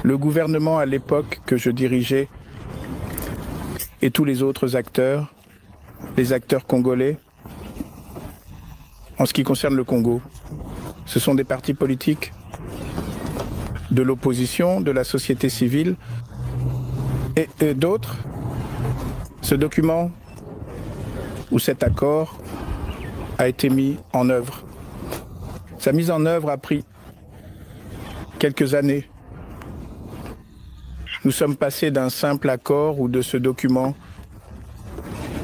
Le gouvernement à l'époque que je dirigeais et tous les autres acteurs, les acteurs congolais, en ce qui concerne le Congo, ce sont des partis politiques de l'opposition, de la société civile et d'autres. Ce document ou cet accord a été mis en œuvre. Sa mise en œuvre a pris quelques années. Nous sommes passés d'un simple accord ou de ce document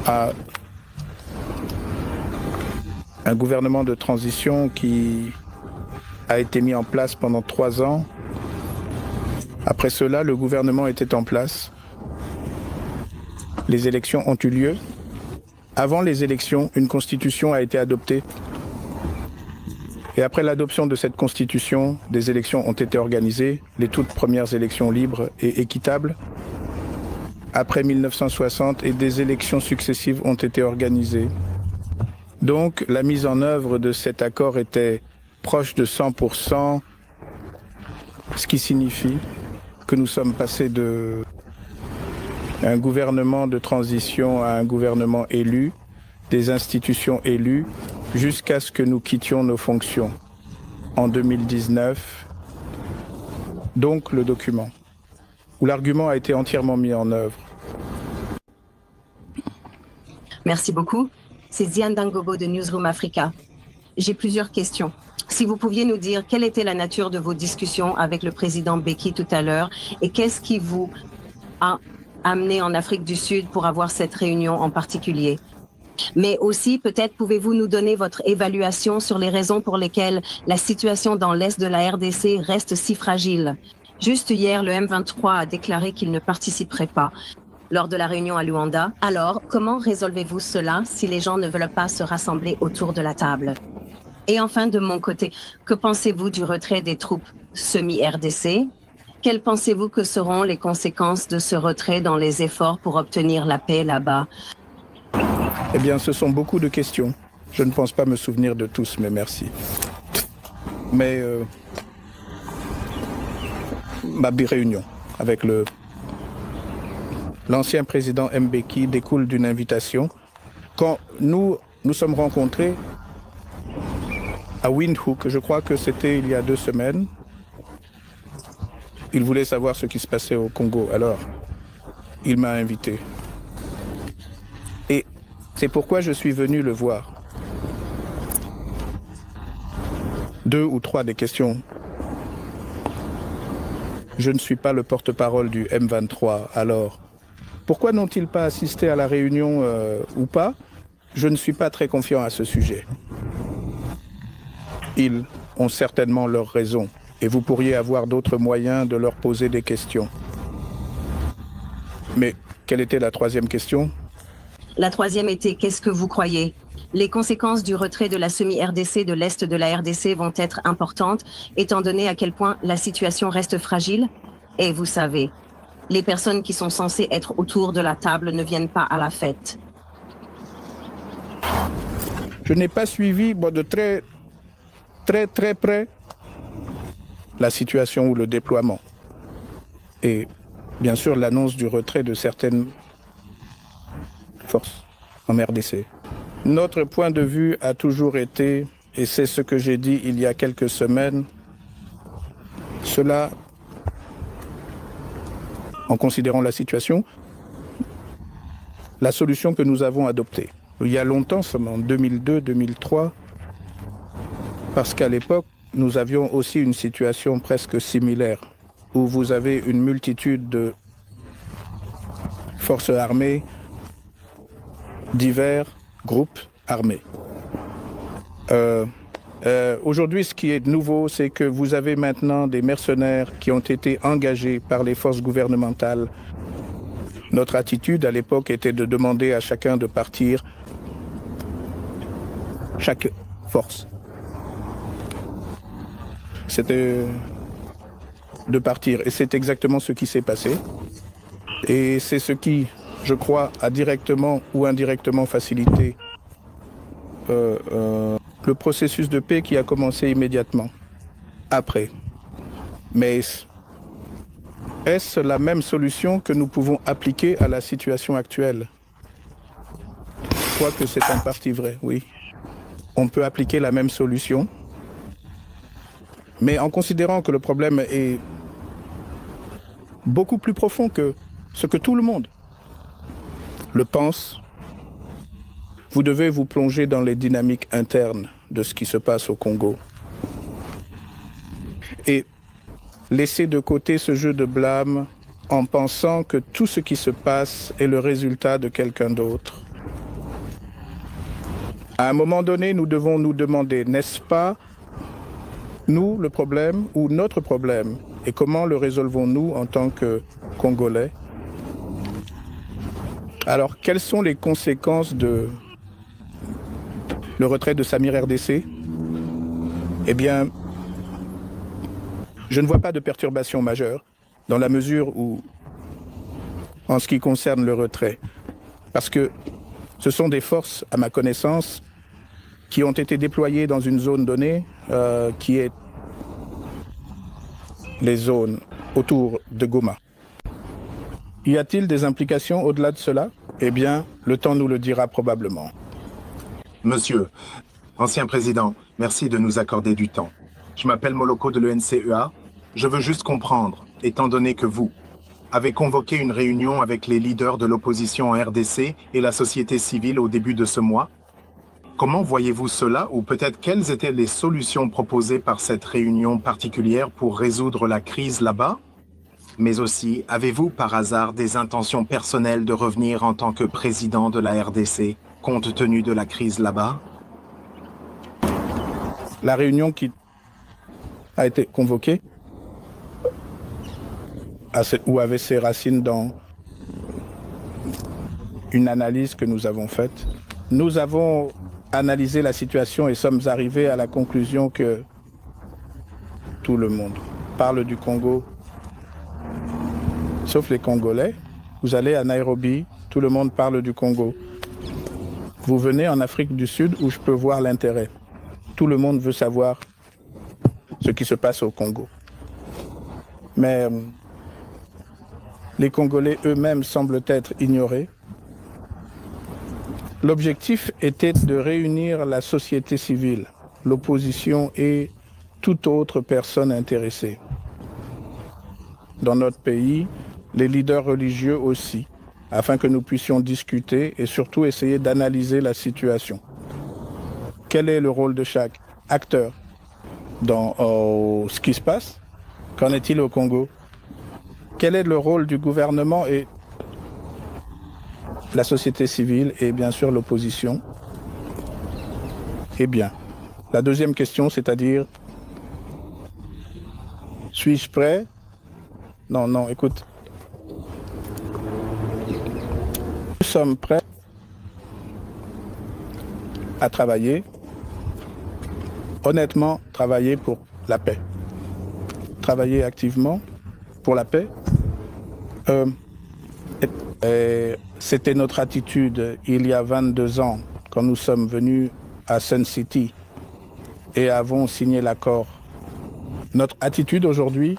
à un gouvernement de transition qui a été mis en place pendant 3 ans. Après cela, le gouvernement était en place. Les élections ont eu lieu. Avant les élections, une constitution a été adoptée. Et après l'adoption de cette constitution, des élections ont été organisées, les toutes premières élections libres et équitables. Après 1960, et des élections successives ont été organisées. Donc, la mise en œuvre de cet accord était proche de 100%, ce qui signifie que nous sommes passés d'un gouvernement de transition à un gouvernement élu, des institutions élues, jusqu'à ce que nous quittions nos fonctions en 2019. Donc, le document, où l'argument a été entièrement mis en œuvre. Merci beaucoup. C'est Diane Dangobo de Newsroom Africa. J'ai plusieurs questions. Si vous pouviez nous dire quelle était la nature de vos discussions avec le président Mbeki tout à l'heure et qu'est-ce qui vous a amené en Afrique du Sud pour avoir cette réunion en particulier. Mais aussi, peut-être pouvez-vous nous donner votre évaluation sur les raisons pour lesquelles la situation dans l'Est de la RDC reste si fragile. Juste hier, le M23 a déclaré qu'il ne participerait pas lors de la réunion à Luanda. Alors, comment résolvez-vous cela si les gens ne veulent pas se rassembler autour de la table? Et enfin, de mon côté, que pensez-vous du retrait des troupes semi-RDC? Quelles pensez-vous que seront les conséquences de ce retrait dans les efforts pour obtenir la paix là-bas? Eh bien, ce sont beaucoup de questions. Je ne pense pas me souvenir de tous, mais merci. Mais ma réunion avec l'ancien président Mbeki découle d'une invitation. Quand nous sommes rencontrés à Windhoek, je crois que c'était il y a 2 semaines, il voulait savoir ce qui se passait au Congo. Alors, il m'a invité. Et c'est pourquoi je suis venu le voir. 2 ou 3 des questions. Je ne suis pas le porte-parole du M23, alors pourquoi n'ont-ils pas assisté à la réunion ou pas? Je ne suis pas très confiant à ce sujet. Ils ont certainement leurs raisons et vous pourriez avoir d'autres moyens de leur poser des questions. Mais quelle était la 3e question? La 3e était, qu'est-ce que vous croyez? Les conséquences du retrait de la semi-RDC de l'Est de la RDC vont être importantes, étant donné à quel point la situation reste fragile. Et vous savez, les personnes qui sont censées être autour de la table ne viennent pas à la fête. Je n'ai pas suivi de très près la situation ou le déploiement. Et bien sûr l'annonce du retrait de certaines forces en RDC. Notre point de vue a toujours été, et c'est ce que j'ai dit il y a quelques semaines, cela, en considérant la situation, la solution que nous avons adoptée. Il y a longtemps, en 2002-2003, parce qu'à l'époque, nous avions aussi une situation presque similaire, où vous avez une multitude de forces armées, divers groupes armés. Aujourd'hui, ce qui est nouveau, c'est que vous avez maintenant des mercenaires qui ont été engagés par les forces gouvernementales. Notre attitude à l'époque était de demander à chacun de partir, chaque force. C'était de partir. Et c'est exactement ce qui s'est passé. Et c'est ce qui, je crois, a directement ou indirectement facilité le processus de paix qui a commencé immédiatement après. Mais Est-ce la même solution que nous pouvons appliquer à la situation actuelle? Quoique c'est en partie vrai, oui. On peut appliquer la même solution, mais en considérant que le problème est beaucoup plus profond que ce que tout le monde le pense, vous devez vous plonger dans les dynamiques internes de ce qui se passe au Congo et laisser de côté ce jeu de blâme en pensant que tout ce qui se passe est le résultat de quelqu'un d'autre. À un moment donné, nous devons nous demander, n'est-ce pas nous le problème ou notre problème? Et comment le résolvons-nous en tant que Congolais? Alors, quelles sont les conséquences de le retrait de Samir RDC? Eh bien, je ne vois pas de perturbation majeure dans la mesure où, en ce qui concerne le retrait, parce que ce sont des forces, à ma connaissance, qui ont été déployées dans une zone donnée, qui est les zones autour de Goma. Y a-t-il des implications au-delà de cela? Eh bien, le temps nous le dira probablement. Monsieur, ancien président, merci de nous accorder du temps. Je m'appelle Moloko de l'ENCEA. Je veux juste comprendre, étant donné que vous avez convoqué une réunion avec les leaders de l'opposition en RDC et la société civile au début de ce mois. Comment voyez-vous cela, ou peut-être quelles étaient les solutions proposées par cette réunion particulière pour résoudre la crise là-bas? Mais aussi, avez-vous par hasard des intentions personnelles de revenir en tant que président de la RDC, compte tenu de la crise là-bas? La réunion qui a été convoquée ou avait ses racines dans une analyse que nous avons faite. Nous avons analysé la situation et sommes arrivés à la conclusion que tout le monde parle du Congo, sauf les Congolais. Vous allez à Nairobi, tout le monde parle du Congo. Vous venez en Afrique du Sud où je peux voir l'intérêt. Tout le monde veut savoir ce qui se passe au Congo. Mais les Congolais eux-mêmes semblent être ignorés. L'objectif était de réunir la société civile, l'opposition et toute autre personne intéressée. Dans notre pays, les leaders religieux aussi, afin que nous puissions discuter et surtout essayer d'analyser la situation. Quel est le rôle de chaque acteur dans ce qui se passe? Qu'en est-il au Congo? Quel est le rôle du gouvernement et la société civile et bien sûr l'opposition? Eh bien, la deuxième question, c'est-à-dire, suis-je prêt? Non, écoute. Nous sommes prêts à travailler, honnêtement, travailler pour la paix. Travailler activement pour la paix. C'était notre attitude il y a 22 ans, quand nous sommes venus à Sun City et avons signé l'accord. Notre attitude aujourd'hui,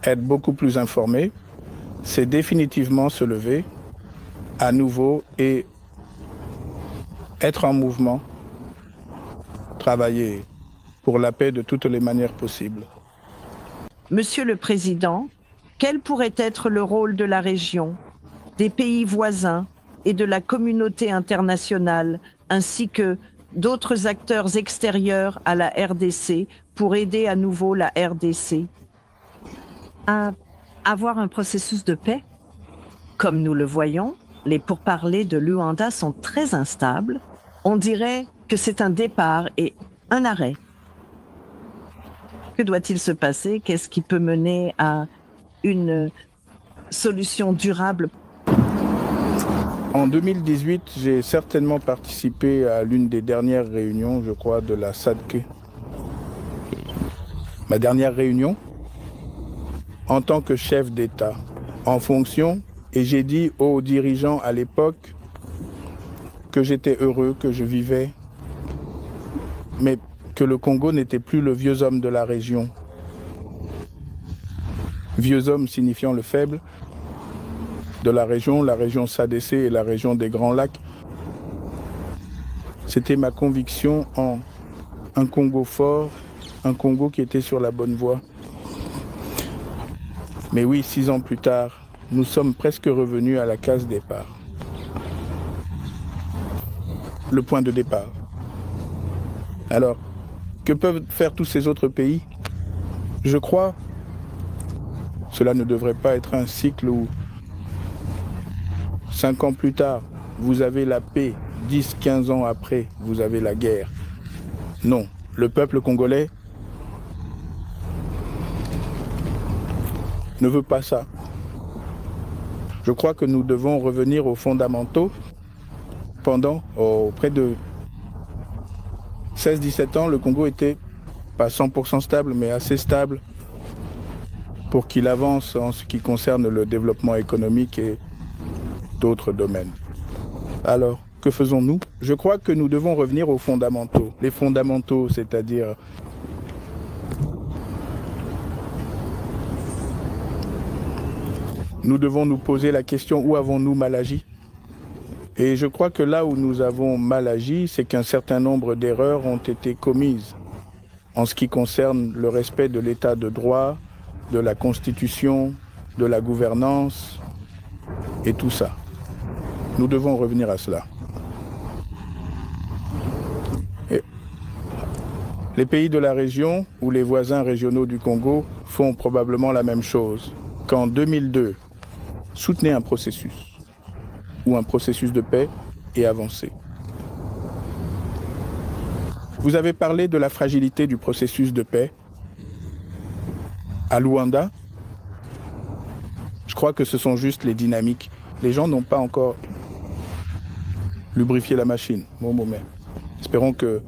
être beaucoup plus informé, c'est définitivement se lever à nouveau et être en mouvement, travailler pour la paix de toutes les manières possibles. Monsieur le Président, quel pourrait être le rôle de la région, des pays voisins et de la communauté internationale, ainsi que d'autres acteurs extérieurs à la RDC pour aider à nouveau la RDC à avoir un processus de paix? Comme nous le voyons, les pourparlers de Luanda sont très instables. On dirait que c'est un départ et un arrêt. Que doit-il se passer? Qu'est-ce qui peut mener à une solution durable? En 2018, j'ai certainement participé à l'une des dernières réunions, je crois, de la SADC. Ma dernière réunion, en tant que chef d'État, en fonction, et j'ai dit aux dirigeants à l'époque que j'étais heureux, que je vivais, mais que le Congo n'était plus le vieux homme de la région. vieux homme signifiant le faible de la région SADC et la région des Grands Lacs. C'était ma conviction en un Congo fort, un Congo qui était sur la bonne voie. Mais oui, 6 ans plus tard, nous sommes presque revenus à la case départ. Le point de départ. Alors, que peuvent faire tous ces autres pays? Je crois, cela ne devrait pas être un cycle où 5 ans plus tard, vous avez la paix, 10, 15 ans après, vous avez la guerre. Non, le peuple congolais ne veut pas ça. Je crois que nous devons revenir aux fondamentaux pendant près de 16-17 ans. Le Congo était pas 100% stable, mais assez stable pour qu'il avance en ce qui concerne le développement économique et d'autres domaines. Alors, que faisons-nous? Je crois que nous devons revenir aux fondamentaux. Les fondamentaux, c'est-à-dire nous devons nous poser la question, où avons-nous mal agi? Et je crois que là où nous avons mal agi, c'est qu'un certain nombre d'erreurs ont été commises en ce qui concerne le respect de l'état de droit, de la Constitution, de la gouvernance et tout ça. Nous devons revenir à cela. Et les pays de la région ou les voisins régionaux du Congo font probablement la même chose. Qu'en 2002, soutenez un processus ou un processus de paix et avancez. Vous avez parlé de la fragilité du processus de paix à Luanda. Je crois que ce sont juste les dynamiques. Les gens n'ont pas encore lubrifié la machine. Bon moment. Espérons que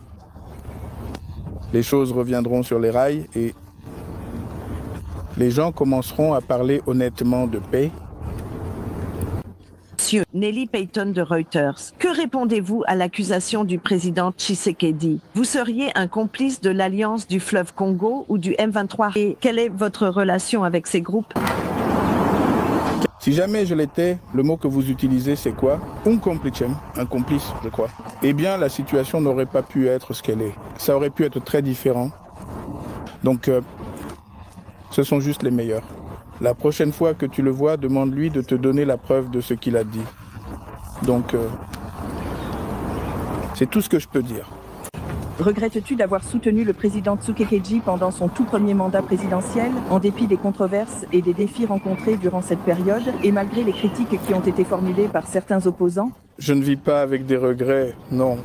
les choses reviendront sur les rails et les gens commenceront à parler honnêtement de paix. Monsieur Nelly Payton de Reuters, que répondez-vous à l'accusation du président Tshisekedi? Vous seriez un complice de l'Alliance du fleuve Congo ou du M23? Et quelle est votre relation avec ces groupes? Si jamais je l'étais, le mot que vous utilisez, c'est quoi? Un complice, je crois. Eh bien, la situation n'aurait pas pu être ce qu'elle est. Ça aurait pu être très différent. Donc, ce sont juste les meilleurs. La prochaine fois que tu le vois, demande-lui de te donner la preuve de ce qu'il a dit. Donc, c'est tout ce que je peux dire. Regrettes-tu d'avoir soutenu le président Tshisekedi pendant son tout premier mandat présidentiel, en dépit des controverses et des défis rencontrés durant cette période, et malgré les critiques qui ont été formulées par certains opposants? Je ne vis pas avec des regrets, non.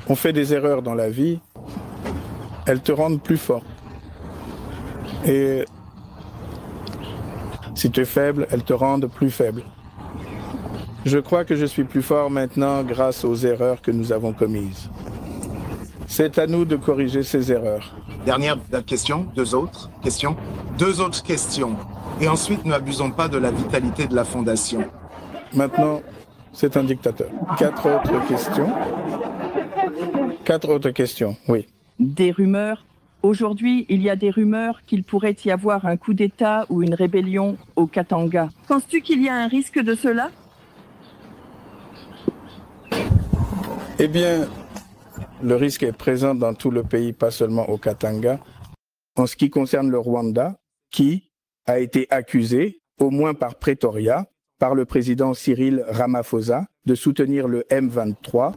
On fait des erreurs dans la vie, elles te rendent plus fort. Et si tu es faible, elles te rendent plus faible. Je crois que je suis plus fort maintenant grâce aux erreurs que nous avons commises. C'est à nous de corriger ces erreurs. Dernière question, deux autres questions. Deux autres questions. Et ensuite, ne abusons pas de la vitalité de la Fondation. Maintenant, c'est un dictateur. 4 autres questions. 4 autres questions, oui. Des rumeurs. Aujourd'hui, il y a des rumeurs qu'il pourrait y avoir un coup d'État ou une rébellion au Katanga. Penses-tu qu'il y a un risque de cela? Eh bien, le risque est présent dans tout le pays, pas seulement au Katanga. En ce qui concerne le Rwanda, qui a été accusé, au moins par Pretoria, par le président Cyril Ramaphosa, de soutenir le M23.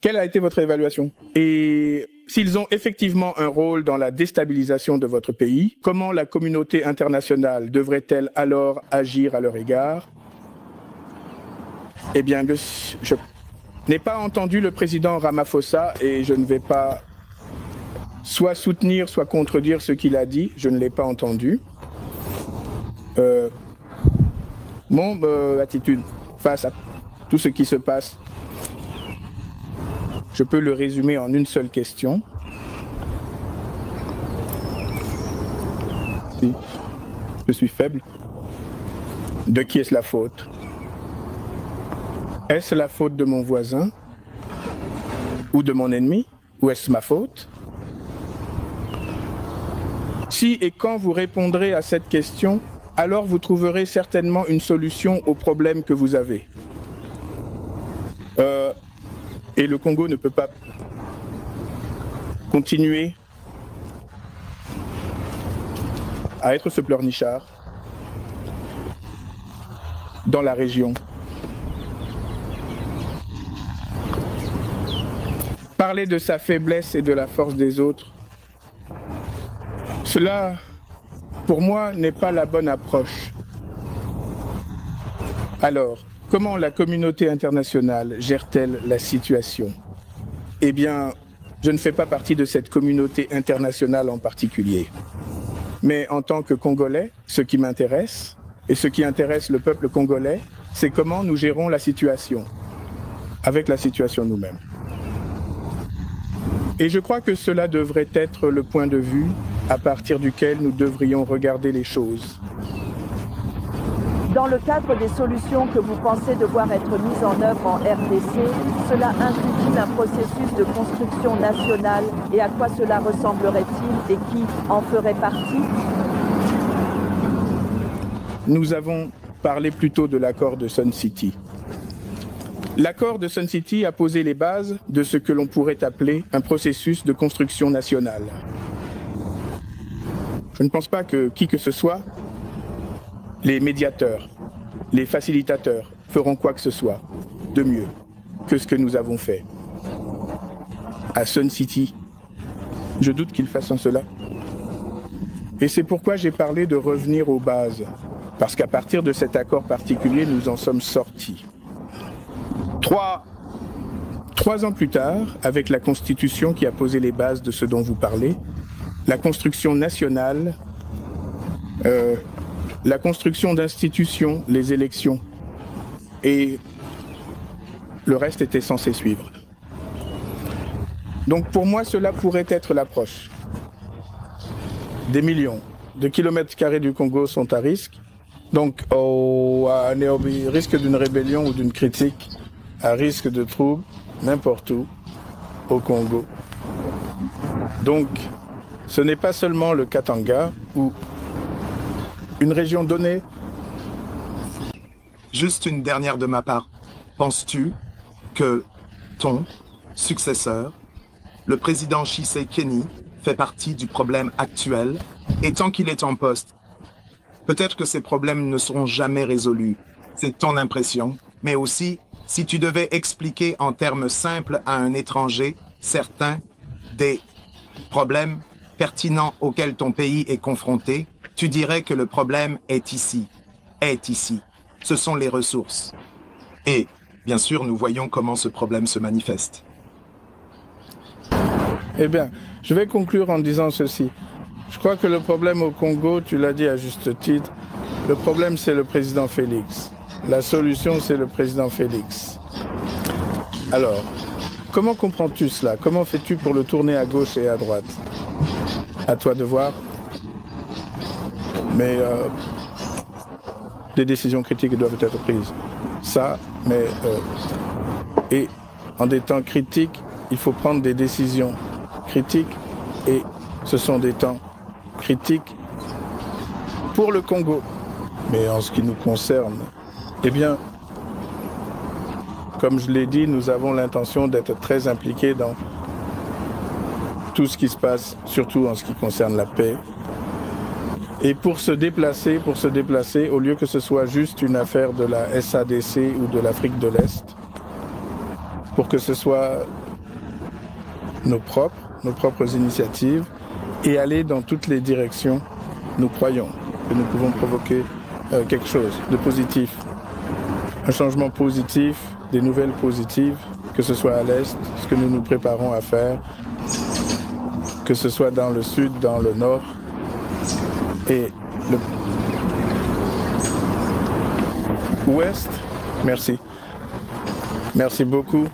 Quelle a été votre évaluation? Et s'ils ont effectivement un rôle dans la déstabilisation de votre pays, comment la communauté internationale devrait-elle alors agir à leur égard? Eh bien, je n'ai pas entendu le président Ramaphosa et je ne vais pas soit soutenir, soit contredire ce qu'il a dit. Je ne l'ai pas entendu. Mon attitude face à tout ce qui se passe, je peux le résumer en une seule question. Si je suis faible, de qui est-ce la faute? Est-ce la faute de mon voisin ou de mon ennemi? Ou est-ce ma faute? Si et quand vous répondrez à cette question, alors vous trouverez certainement une solution au problème que vous avez. Et le Congo ne peut pas continuer à être ce pleurnichard dans la région. Parler de sa faiblesse et de la force des autres, cela, pour moi, n'est pas la bonne approche. Alors, comment la communauté internationale gère-t-elle la situation? Eh bien, je ne fais pas partie de cette communauté internationale en particulier. Mais en tant que Congolais, ce qui m'intéresse, et ce qui intéresse le peuple congolais, c'est comment nous gérons la situation, avec la situation nous-mêmes. Et je crois que cela devrait être le point de vue à partir duquel nous devrions regarder les choses. Dans le cadre des solutions que vous pensez devoir être mises en œuvre en RDC, cela inclut-il un processus de construction nationale et à quoi cela ressemblerait-il et qui en ferait partie? Nous avons parlé plutôt de l'accord de Sun City. L'accord de Sun City a posé les bases de ce que l'on pourrait appeler un processus de construction nationale. Je ne pense pas que qui que ce soit, les médiateurs, les facilitateurs feront quoi que ce soit de mieux que ce que nous avons fait. À Sun City, je doute qu'ils fassent cela. Et c'est pourquoi j'ai parlé de revenir aux bases, parce qu'à partir de cet accord particulier, nous en sommes sortis. Trois ans plus tard, avec la Constitution qui a posé les bases de ce dont vous parlez, la construction nationale, la construction d'institutions, les élections, et le reste était censé suivre. Donc pour moi, cela pourrait être l'approche. Des millions de kilomètres carrés du Congo sont à risque, donc à risque d'une rébellion ou d'une critique, à risque de troubles, n'importe où, au Congo. Donc, ce n'est pas seulement le Katanga ou une région donnée. Juste une dernière de ma part. Penses-tu que ton successeur, le président Tshisekedi, fait partie du problème actuel et tant qu'il est en poste, peut-être que ces problèmes ne seront jamais résolus. C'est ton impression, mais aussi si tu devais expliquer en termes simples à un étranger certains des problèmes pertinents auxquels ton pays est confronté, tu dirais que le problème est ici. Ce sont les ressources. Et, bien sûr, nous voyons comment ce problème se manifeste. Eh bien, je vais conclure en disant ceci. Je crois que le problème au Congo, tu l'as dit à juste titre, le problème c'est le président Félix. La solution c'est le président Félix. Alors, comment comprends-tu cela? Comment fais-tu pour le tourner à gauche et à droite? À toi de voir. Mais des décisions critiques doivent être prises. Ça, mais... et en des temps critiques, il faut prendre des décisions critiques et ce sont des temps critiques pour le Congo. Mais en ce qui nous concerne, eh bien, comme je l'ai dit, nous avons l'intention d'être très impliqués dans tout ce qui se passe, surtout en ce qui concerne la paix. Et pour se déplacer, au lieu que ce soit juste une affaire de la SADC ou de l'Afrique de l'Est, pour que ce soit nos propres initiatives, et aller dans toutes les directions, nous croyons que nous pouvons provoquer quelque chose de positif. Un changement positif, des nouvelles positives, que ce soit à l'Est, ce que nous nous préparons à faire, que ce soit dans le Sud, dans le Nord, et le Ouest. Merci. Merci beaucoup.